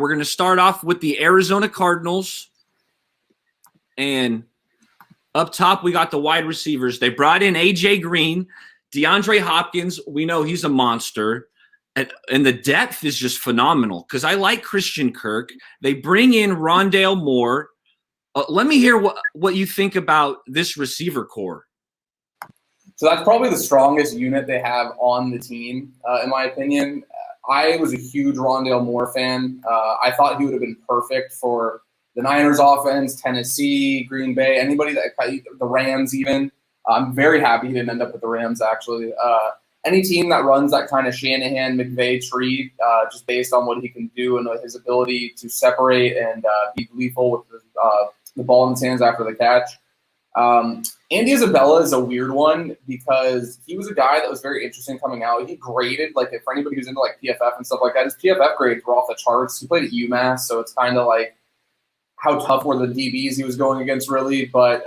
We're going to start off with the Arizona Cardinals. And up top, we got the wide receivers. They brought in A.J. Green, DeAndre Hopkins. We know he's a monster. And the depth is just phenomenal because I like Christian Kirk. They bring in Rondale Moore. Let me hear what you think about this receiver core. So that's probably the strongest unit they have on the team, in my opinion. I was a huge Rondale Moore fan. I thought he would have been perfect for the Niners offense, Tennessee, Green Bay, anybody the Rams even. I'm very happy he didn't end up with the Rams, actually. Any team that runs that kind of Shanahan-McVay tree, just based on what he can do and his ability to separate and be lethal with the ball in his hands after the catch. Andy Isabella is a weird one because he was a guy that was very interesting coming out. He graded, like, for anybody who's into, like, PFF and stuff like that, his PFF grades were off the charts. He played at UMass, so it's kind of like how tough were the DBs he was going against, really. But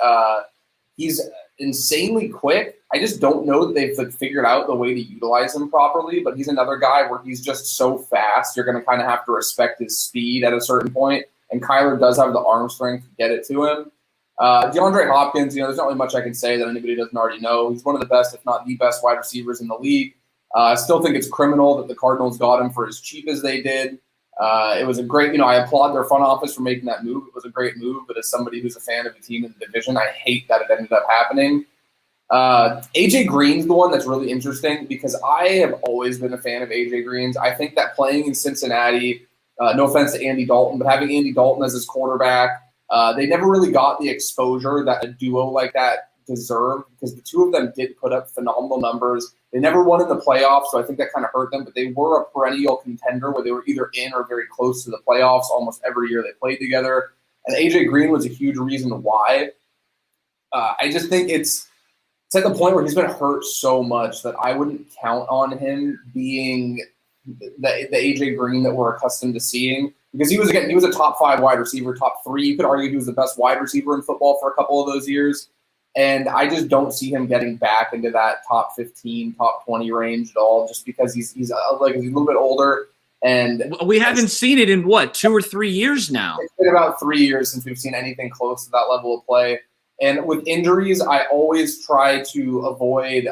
he's insanely quick. I just don't know that they've figured out the way to utilize him properly, but he's another guy where he's just so fast, you're going to kind of have to respect his speed at a certain point, and Kyler does have the arm strength to get it to him. DeAndre Hopkins, there's not really much I can say that anybody doesn't already know. He's one of the best, if not the best, wide receivers in the league. I still think it's criminal that the Cardinals got him for as cheap as they did. It was a great, I applaud their front office for making that move. It was a great move, but as somebody who's a fan of a team in the division, I hate that it ended up happening. AJ Green's the one that's really interesting because I have always been a fan of AJ Green's. I think that playing in Cincinnati, no offense to Andy Dalton, but having Andy Dalton as his quarterback, they never really got the exposure that a duo like that deserved because the two of them did put up phenomenal numbers. They never won in the playoffs, so I think that kind of hurt them, but they were a perennial contender where they were either in or very close to the playoffs almost every year they played together. And AJ Green was a huge reason why. I just think it's at the point where he's been hurt so much that I wouldn't count on him being the AJ Green that we're accustomed to seeing. Because he was a top 5 wide receiver, top 3. You could argue he was the best wide receiver in football for a couple of those years. And I just don't see him getting back into that top 15, top 20 range at all, just because he's a little bit older. And we haven't seen it in, 2 or 3 years now? It's been about 3 years since we've seen anything close to that level of play. And with injuries, I always try to avoid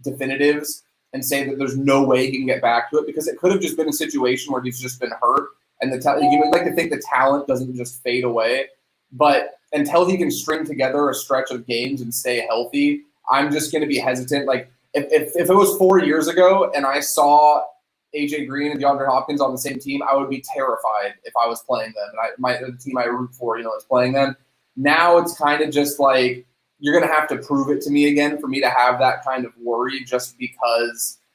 definitives and say that there's no way he can get back to it because it could have just been a situation where he's just been hurt. And you would like to think the talent doesn't just fade away. But until he can string together a stretch of games and stay healthy, I'm just going to be hesitant. Like, if it was 4 years ago and I saw A.J. Green and DeAndre Hopkins on the same team, I would be terrified if I was playing them. And the team I root for, is playing them. Now it's kind of just like you're going to have to prove it to me again for me to have that kind of worry just because –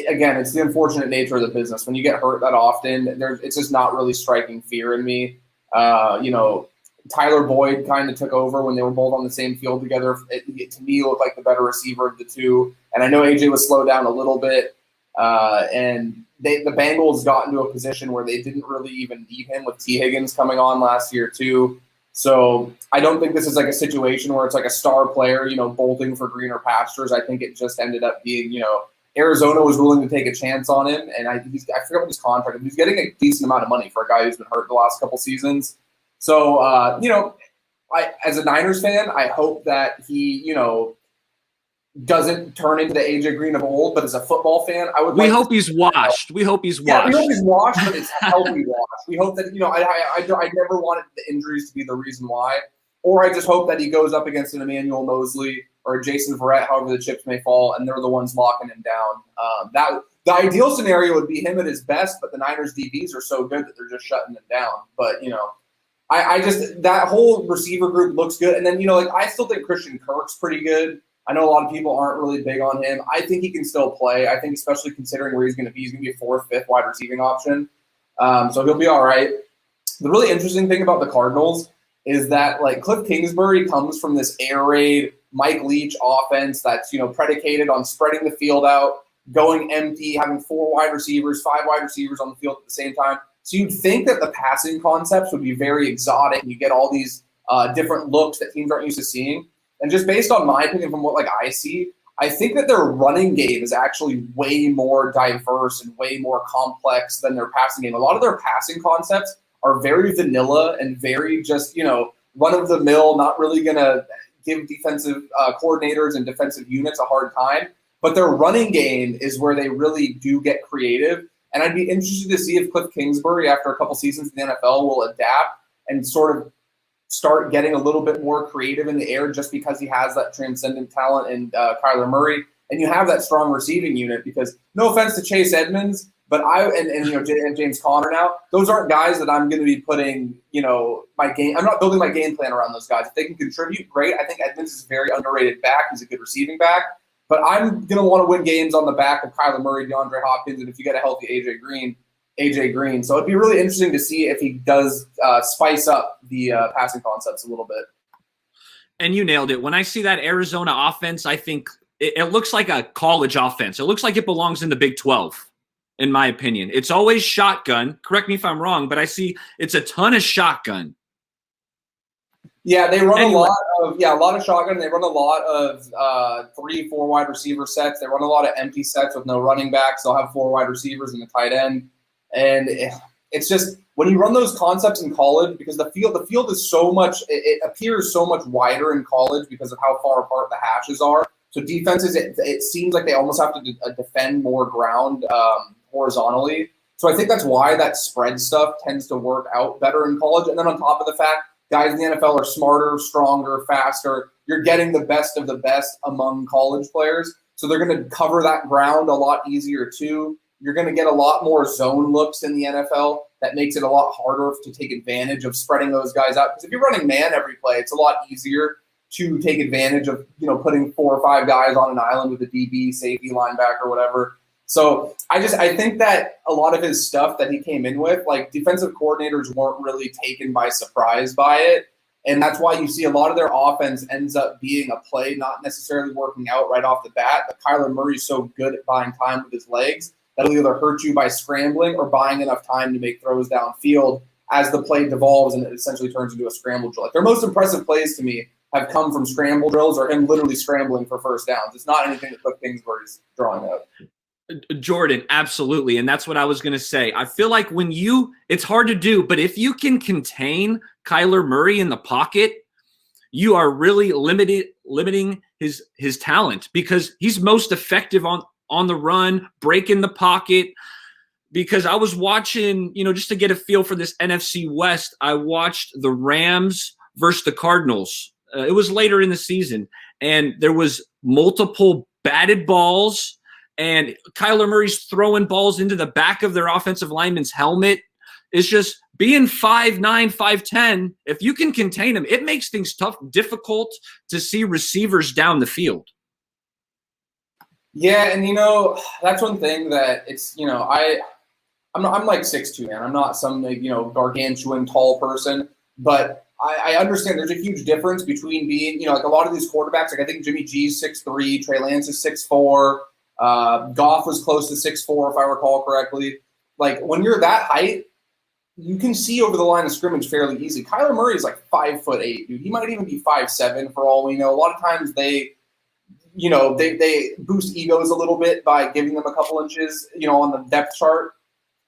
again, it's the unfortunate nature of the business. When you get hurt that often, it's just not really striking fear in me. Tyler Boyd kind of took over when they were both on the same field together. It to me, looked like the better receiver of the two. And I know AJ was slowed down a little bit. And the Bengals got into a position where they didn't really even need him with T. Higgins coming on last year too. So I don't think this is like a situation where it's like a star player, bolting for greener pastures. I think it just ended up being, Arizona was willing to take a chance on him, and I forget what his contract is. He's getting a decent amount of money for a guy who's been hurt the last couple seasons. So, as a Niners fan, I hope that he, doesn't turn into the AJ Green of old. But as a football fan, we hope he's washed. We hope he's washed. Yeah, we hope he's washed, but it's healthy washed. We hope that I never wanted the injuries to be the reason why, or I just hope that he goes up against an Emmanuel Mosley or Jason Verrett, however the chips may fall, and they're the ones locking him down. The ideal scenario would be him at his best, but the Niners DBs are so good that they're just shutting him down. But, I just – that whole receiver group looks good. And then, I still think Christian Kirk's pretty good. I know a lot of people aren't really big on him. I think he can still play. I think especially considering where he's going to be a 4th, 5th wide receiving option. So he'll be all right. The really interesting thing about the Cardinals is that, Cliff Kingsbury comes from this air raid – Mike Leach offense that's, predicated on spreading the field out, going empty, having 4 wide receivers, 5 wide receivers on the field at the same time. So you'd think that the passing concepts would be very exotic and you get all these different looks that teams aren't used to seeing. And just based on my opinion from what I see, I think that their running game is actually way more diverse and way more complex than their passing game. A lot of their passing concepts are very vanilla and very just, run-of-the-mill, not really going to give defensive coordinators and defensive units a hard time. But their running game is where they really do get creative. And I'd be interested to see if Cliff Kingsbury, after a couple seasons in the NFL, will adapt and sort of start getting a little bit more creative in the air just because he has that transcendent talent in Kyler Murray. And you have that strong receiving unit because, no offense to Chase Edmonds, but and James Conner now, those aren't guys that I'm going to be putting, I'm not building my game plan around those guys. If they can contribute, great. I think Edmonds is a very underrated back. He's a good receiving back. But I'm going to want to win games on the back of Kyler Murray, DeAndre Hopkins, and if you get a healthy AJ Green. So it'd be really interesting to see if he does spice up the passing concepts a little bit. And you nailed it. When I see that Arizona offense, I think it looks like a college offense. It looks like it belongs in the Big 12, in my opinion. It's always shotgun. Correct me if I'm wrong, but I see it's a ton of shotgun. Yeah, they run a lot of shotgun. They run a lot of 3-4 wide receiver sets. They run a lot of empty sets with no running backs. They'll have 4 wide receivers and a tight end. And it's just when you run those concepts in college, because the field is so much, it appears so much wider in college because of how far apart the hashes are. So defenses, it seems like they almost have to defend more ground horizontally. So I think that's why that spread stuff tends to work out better in college. And then on top of the fact, guys in the NFL are smarter, stronger, faster. You're getting the best of the best among college players. So they're going to cover that ground a lot easier too. You're going to get a lot more zone looks in the NFL. That makes it a lot harder to take advantage of spreading those guys out. Because if you're running man every play, it's a lot easier to take advantage of, putting 4 or 5 guys on an island with a DB, safety, linebacker, whatever. So I think that a lot of his stuff that he came in with, like defensive coordinators weren't really taken by surprise by it. And that's why you see a lot of their offense ends up being a play, not necessarily working out right off the bat. But Kyler Murray's so good at buying time with his legs that'll either hurt you by scrambling or buying enough time to make throws downfield as the play devolves and it essentially turns into a scramble drill. Like their most impressive plays to me have come from scramble drills or him literally scrambling for first downs. It's not anything that Cliff Kingsbury's drawing up. Jordan, absolutely. And that's what I was going to say. I feel like it's hard to do, but if you can contain Kyler Murray in the pocket, you are really limiting his talent because he's most effective on the run, breaking the pocket. Because I was watching, just to get a feel for this NFC West, I watched the Rams versus the Cardinals. It was later in the season, and there was multiple batted balls. And Kyler Murray's throwing balls into the back of their offensive lineman's helmet. It's just being 5'9", 5'10", if you can contain him, it makes things difficult to see receivers down the field. Yeah, and that's one thing that it's, I'm like 6'2", man. I'm not some gargantuan tall person, but I understand there's a huge difference between being, like a lot of these quarterbacks, like I think Jimmy G's 6'3", Trey Lance is 6'4", Goff was close to 6'4", if I recall correctly. Like when you're that height, you can see over the line of scrimmage fairly easy. Kyler Murray is like 5'8", dude. He might even be 5'7" for all we know. A lot of times they boost egos a little bit by giving them a couple inches, on the depth chart.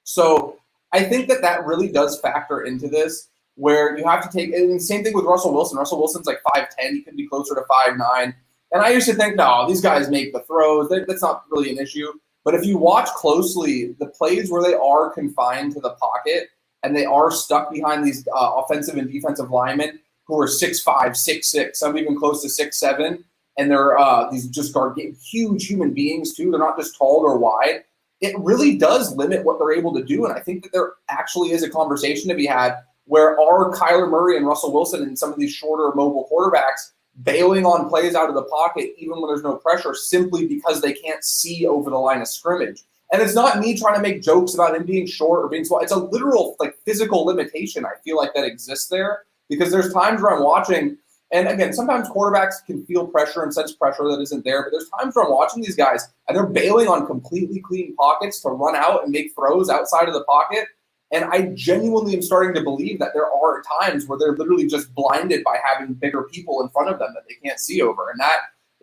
So I think that really does factor into this, where you have to take – and same thing with Russell Wilson. Russell Wilson's like 5'10". He could be closer to 5'9". And I used to think, no, these guys make the throws. That's not really an issue. But if you watch closely, the plays where they are confined to the pocket and they are stuck behind these offensive and defensive linemen who are 6'5", 6'6", some even close to 6'7", and they're these just huge human beings too. They're not just tall or wide. It really does limit what they're able to do. And I think that there actually is a conversation to be had where are Kyler Murray and Russell Wilson and some of these shorter mobile quarterbacks bailing on plays out of the pocket even when there's no pressure simply because they can't see over the line of scrimmage. And it's not me trying to make jokes about him being short or being small. It's a literal physical limitation I feel like that exists there because there's times where I'm watching, and again, sometimes quarterbacks can feel pressure and sense pressure that isn't there, but there's times where I'm watching these guys and they're bailing on completely clean pockets to run out and make throws outside of the pocket. And I genuinely am starting to believe that there are times where they're literally just blinded by having bigger people in front of them that they can't see over. And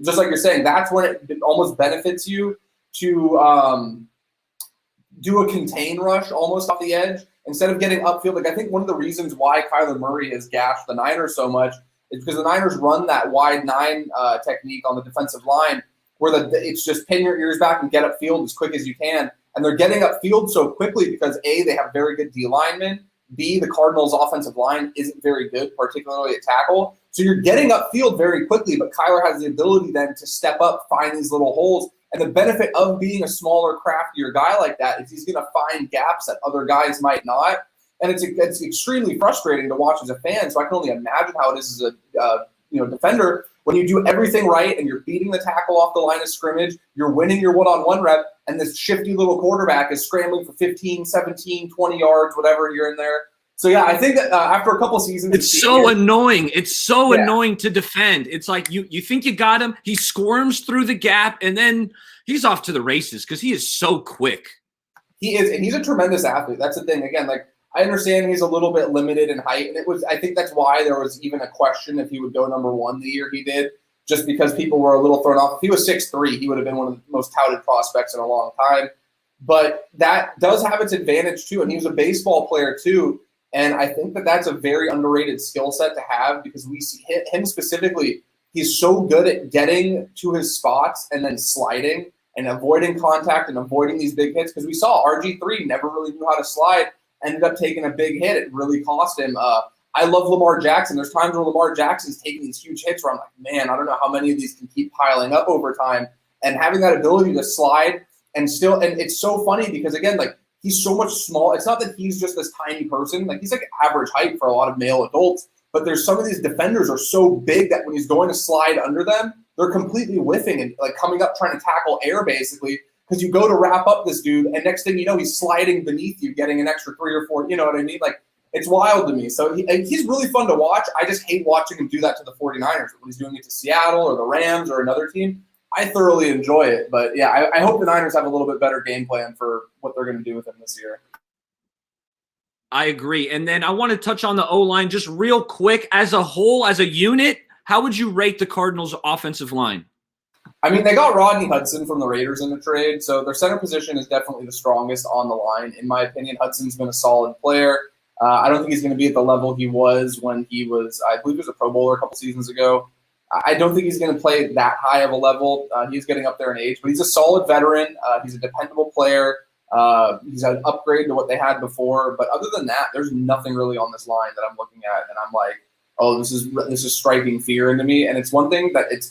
just like you're saying, that's when it almost benefits you to do a contain rush almost off the edge instead of getting upfield. Like I think one of the reasons why Kyler Murray has gashed the Niners so much is because the Niners run that wide 9 technique on the defensive line where it's just pin your ears back and get upfield as quick as you can. And they're getting upfield so quickly because A, they have very good D linemen. B, the Cardinals' offensive line isn't very good, particularly at tackle. So you're getting upfield very quickly, but Kyler has the ability then to step up, find these little holes. And the benefit of being a smaller, craftier guy like that is he's going to find gaps that other guys might not. And it's extremely frustrating to watch as a fan. So I can only imagine how it is as a defender when you do everything right and you're beating the tackle off the line of scrimmage, you're winning your one-on-one rep, and this shifty little quarterback is scrambling for 15, 17, 20 yards, whatever you're in there. So, yeah, I think that after a couple seasons. It's so annoying. It's so annoying to defend. It's like you think you got him. He squirms through the gap, and then he's off to the races because he is so quick. He is, and he's a tremendous athlete. That's the thing. Again, like, I understand he's a little bit limited in height, and I think that's why there was even a question if he would go number 1 the year he did, just because people were a little thrown off. If he was 6'3", he would have been one of the most touted prospects in a long time. But that does have its advantage, too, and he was a baseball player, too. And I think that that's a very underrated skill set to have because we see him specifically. He's so good at getting to his spots and then sliding and avoiding contact and avoiding these big hits because we saw RG3 never really knew how to slide, ended up taking a big hit. It really cost him. I love Lamar Jackson. There's times where Lamar Jackson's taking these huge hits where I'm like, man, I don't know how many of these can keep piling up over time. And having that ability to slide and it's so funny because, again, like, he's so much small. It's not that he's just this tiny person. Like, he's like average height for a lot of male adults. But there's some of these defenders are so big that when he's going to slide under them, they're completely whiffing and like coming up trying to tackle air basically because you go to wrap up this dude and next thing you know, he's sliding beneath you, getting an extra 3 or 4. You know what I mean? Like, it's wild to me. So he's really fun to watch. I just hate watching him do that to the 49ers. When he's doing it to Seattle or the Rams or another team, I thoroughly enjoy it. But, yeah, I hope the Niners have a little bit better game plan for what they're going to do with him this year. I agree. And then I want to touch on the O-line just real quick. As a whole, as a unit, how would you rate the Cardinals' offensive line? I mean, they got Rodney Hudson from the Raiders in the trade, so their center position is definitely the strongest on the line. In my opinion, Hudson's been a solid player. I don't think he's going to be at the level he was when he was, I believe he was a Pro Bowler a couple seasons ago. I don't think he's going to play that high of a level. He's getting up there in age, but he's a solid veteran. He's a dependable player. He's an upgrade to what they had before. But other than that, there's nothing really on this line that I'm looking at, and I'm like, oh, this is striking fear into me. And it's one thing that it's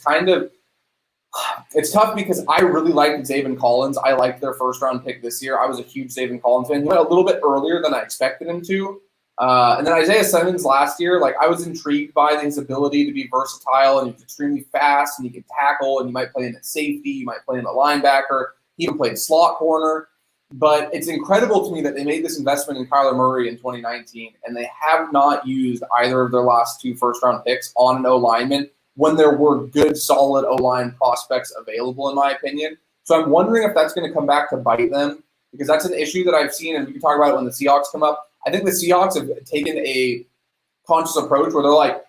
tough because I really liked Zaven Collins. I liked their first-round pick this year. I was a huge Zaven Collins fan. He went a little bit earlier than I expected him to. And then Isaiah Simmons last year, like I was intrigued by his ability to be versatile, and he was extremely fast, and he could tackle, and you might play him at safety, you might play him at linebacker. He even played slot corner. But it's incredible to me that they made this investment in Kyler Murray in 2019, and they have not used either of their last 2 first-round picks on an O-lineman when there were good, solid O-line prospects available, in my opinion. So I'm wondering if that's going to come back to bite them, because that's an issue that I've seen, and we can talk about it when the Seahawks come up. I think the Seahawks have taken a conscious approach where they're like,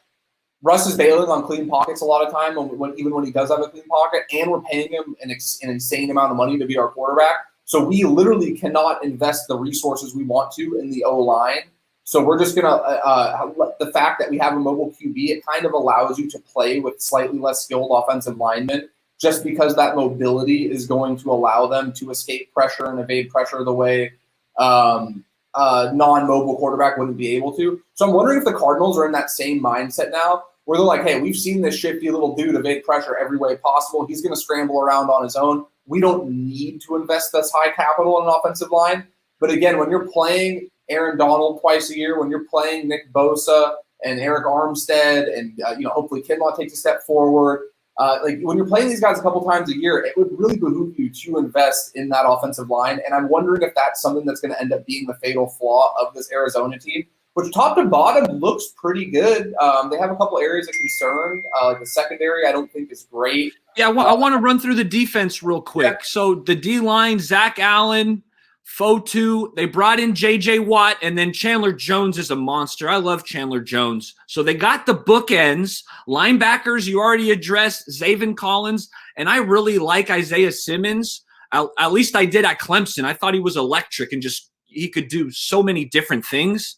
Russ is bailing on clean pockets a lot of time, even when he does have a clean pocket, and we're paying him an insane amount of money to be our quarterback. So we literally cannot invest the resources we want to in the O-line. So we're just going to the fact that we have a mobile QB, it kind of allows you to play with slightly less skilled offensive linemen just because that mobility is going to allow them to escape pressure and evade pressure the way non-mobile quarterback wouldn't be able to. So I'm wondering if the Cardinals are in that same mindset now where they're like, hey, we've seen this shifty little dude evade pressure every way possible. He's going to scramble around on his own. We don't need to invest this high capital in an offensive line. But again, when you're playing Aaron Donald twice a year, when you're playing Nick Bosa and Eric Armstead, and hopefully Kinlaw takes a step forward, like when you're playing these guys a couple times a year, it would really behoove you to invest in that offensive line. And I'm wondering if that's something that's going to end up being the fatal flaw of this Arizona team, which top to bottom looks pretty good. They have a couple areas of concern. Like the secondary, I don't think is great. Yeah, I want to run through the defense real quick. Yeah. So the D-line, Zach Allen, Fotu, they brought in J.J. Watt, and then Chandler Jones is a monster. I love Chandler Jones. So they got the bookends. Linebackers, you already addressed, Zaven Collins, and I really like Isaiah Simmons. At least I did at Clemson. I thought he was electric and just he could do so many different things.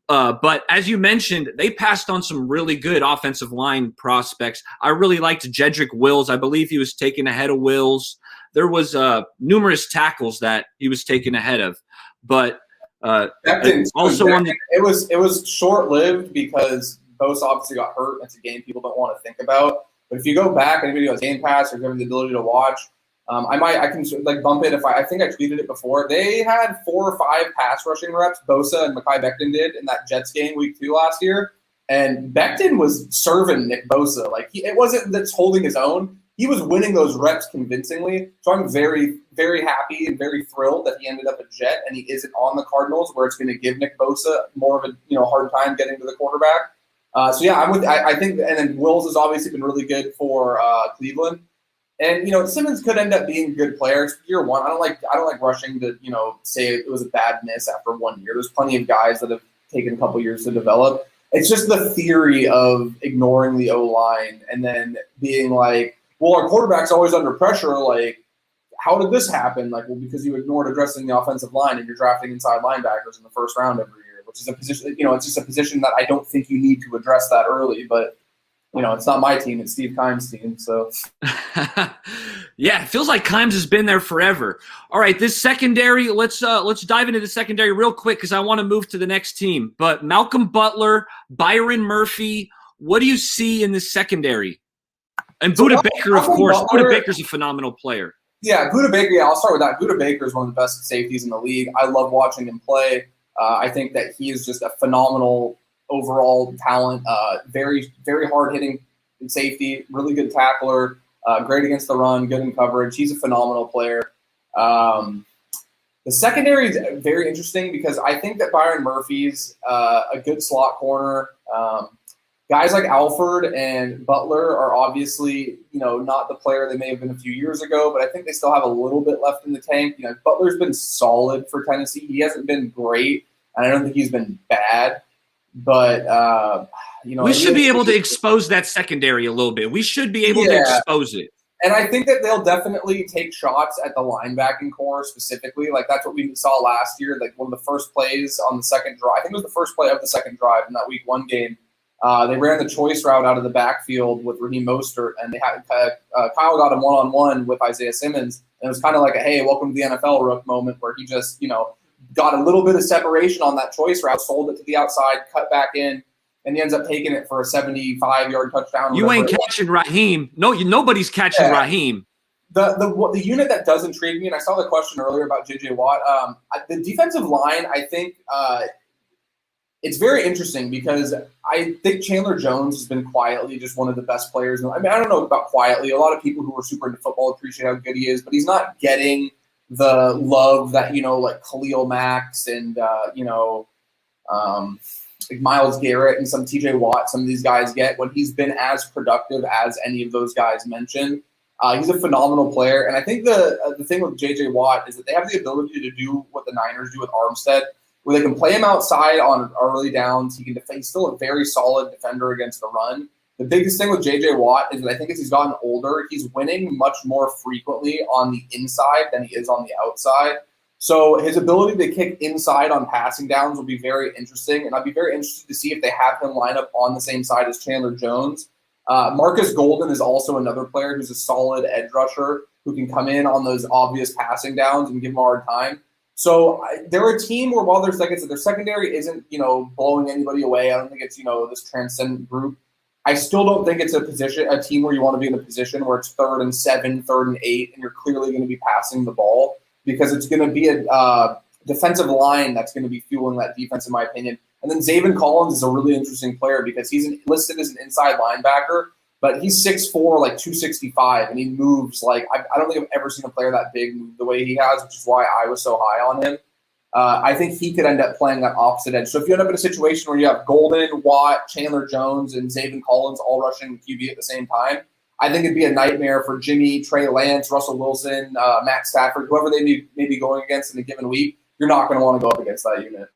But as you mentioned, they passed on some really good offensive line prospects. I really liked Jedrick Wills. I believe he was taken ahead of Wills. There was numerous tackles that he was taken ahead of, but also on the it was short lived because Bosa obviously got hurt. It's a game people don't want to think about. But if you go back, anybody who has Game Pass or given the ability to watch, I can like bump it if I think I tweeted it before. They had 4 or 5 pass rushing reps. Bosa and Mekhi Becton did in that Jets game week 2 last year, and Becton was serving Nick Bosa. Like it wasn't that's holding his own. He was winning those reps convincingly. So I'm very, very happy and very thrilled that he ended up a Jet and he isn't on the Cardinals, where it's going to give Nick Bosa more of a hard time getting to the quarterback. So yeah, I think, and then Wills has obviously been really good for Cleveland. And Simmons could end up being a good player. It's year one. I don't like rushing to say it was a bad miss after 1 year. There's plenty of guys that have taken a couple years to develop. It's just the theory of ignoring the O-line and then being like, well, our quarterback's always under pressure. Like, how did this happen? Like, well, because you ignored addressing the offensive line and you're drafting inside linebackers in the first round every year, which is a position, it's just a position that I don't think you need to address that early. But, it's not my team. It's Steve Keim's team. So, yeah, it feels like Kimes has been there forever. All right, this secondary, let's dive into the secondary real quick because I want to move to the next team. But Malcolm Butler, Byron Murphy, what do you see in this secondary? And Budda Baker, of course. Budda Baker's a phenomenal player. Yeah, Budda Baker. Yeah, I'll start with that. Budda Baker is one of the best safeties in the league. I love watching him play. I think that he is just a phenomenal overall talent. Very, very hard-hitting safety, really good tackler, great against the run, good in coverage. He's a phenomenal player. The secondary is very interesting because I think that Byron Murphy's a good slot corner. Guys like Alford and Butler are obviously, not the player they may have been a few years ago, but I think they still have a little bit left in the tank. Butler's been solid for Tennessee. He hasn't been great, and I don't think he's been bad. But, we should be able to expose that secondary a little bit. We should be able to expose it. And I think that they'll definitely take shots at the linebacking core specifically. Like, that's what we saw last year. Like, one of the first plays on the second drive, I think it was the first play of the second drive in that week 1 game. They ran the choice route out of the backfield with Raheem Mostert, and they had Kyle got him one-on-one with Isaiah Simmons. And it was kind of like a, hey, welcome to the NFL, Rook moment, where he just, got a little bit of separation on that choice route, sold it to the outside, cut back in, and he ends up taking it for a 75-yard touchdown. You ain't catching Raheem. No, nobody's catching Raheem. The unit that does intrigue me, and I saw the question earlier about J.J. Watt, the defensive line, I think it's very interesting because I think Chandler Jones has been quietly just one of the best players. I mean, I don't know about quietly. A lot of people who are super into football appreciate how good he is, but he's not getting the love that, like Khalil Max and, like Myles Garrett and some TJ Watt, some of these guys get when he's been as productive as any of those guys mentioned. He's a phenomenal player. And I think the thing with JJ Watt is that they have the ability to do what the Niners do with Armstead, where they can play him outside on early downs. He can defend. He's still a very solid defender against the run. The biggest thing with J.J. Watt is that I think as he's gotten older, he's winning much more frequently on the inside than he is on the outside. So his ability to kick inside on passing downs will be very interesting, and I'd be very interested to see if they have him line up on the same side as Chandler Jones. Marcus Golden is also another player who's a solid edge rusher who can come in on those obvious passing downs and give him a hard time. So they're a team where, while their secondary isn't, blowing anybody away, I don't think it's, this transcendent group. I still don't think it's a team where you want to be in a position where it's 3rd and 7, 3rd and 8, and you're clearly going to be passing the ball, because it's going to be a defensive line that's going to be fueling that defense, in my opinion. And then Zaven Collins is a really interesting player because he's listed as an inside linebacker, but he's 6'4", like 265, and he moves like I don't think I've ever seen a player that big move the way he has, which is why I was so high on him. I think he could end up playing that opposite edge. So if you end up in a situation where you have Golden, Watt, Chandler Jones, and Zaven Collins all rushing QB at the same time, I think it'd be a nightmare for Jimmy, Trey Lance, Russell Wilson, Matt Stafford, whoever they may be going against in a given week. You're not going to want to go up against that unit.